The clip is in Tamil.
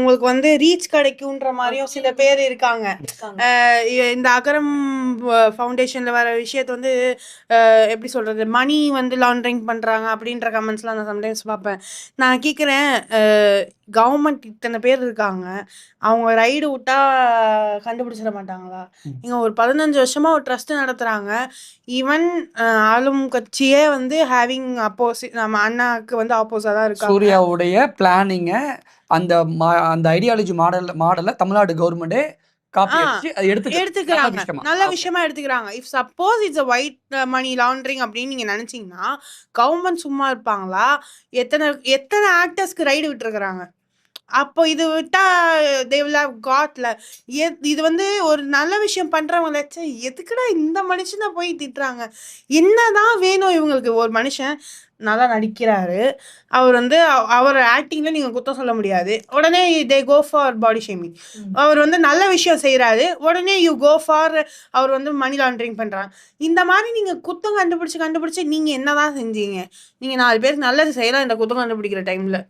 உங்களுக்கு வந்து ரீச் கிடைக்கும்ன்ற மாதிரியும் சில பேர் இருக்காங்க. இந்த அகரம் ஃபவுண்டேஷன்ல வர விஷயத்தை வந்து எப்படி சொல்றது, மணி வந்து லாண்ட்ரிங் பண்றாங்க அப்படின்ற கமெண்ட்ஸ்லாம் நான் சம்டைம்ஸ் பார்ப்பேன். நான் கேட்குறேன், கவர்மெண்ட் இத்தனை பேர் இருக்காங்க, அவங்க ரைடு விட்டா கண்டுபிடிச்சிட மாட்டாங்களா? நீங்க ஒரு 15 வருஷமா ஒரு ட்ரஸ்ட் நடத்துறாங்க. ஈவன் ஆளும் கட்சியே வந்து ஹேவிங் அப்போசிட், நம்ம அண்ணாக்கு வந்து ஆப்போஸா தான் இருக்காங்க. சூர்யாவுடைய பிளானிங்க அந்த அந்த ஐடியாலஜி மாடலை தமிழ்நாடு கவர்மெண்டே காப்பி அடிச்சு அதை எடுத்துக்கிறாங்க. நல்ல விஷயமா எடுத்துக்கிறாங்க. If suppose it's white money laundering அப்படின்னு நீங்க நினைச்சீங்கன்னா கவர்மெண்ட் சும்மா இருப்பாங்களா? எத்தனை எத்தனை ஆக்டர்ஸ்க்கு ரைடு விட்டுருக்குறாங்க. அப்போ இது விட்டா காட்ல இது வந்து ஒரு நல்ல விஷயம் பண்றவங்க எதுக்குடா இந்த மனுஷனை போய் திட்டுறாங்க? என்னதான் வேணும் இவங்களுக்கு? ஒரு மனுஷன் நல்லா நடிக்கிறாரு, அவர் வந்து அவர் ஆக்டிங்ல நீங்க குத்தம் சொல்ல முடியாது. உடனே தே கோ ஃபார் பாடி ஷேமிங். அவர் வந்து நல்ல விஷயம் செய்யறாரு, உடனே யூ கோ ஃபார் அவர் வந்து மணி லாண்ட்ரிங் பண்றாங்க. இந்த மாதிரி நீங்க குத்தம் கண்டுபிடிச்சு நீங்க என்னதான் செஞ்சீங்க? நீங்க 4 பேருக்கு நல்லது செய்யலாம் இந்த குத்தம் கண்டுபிடிக்கிற டைம்ல.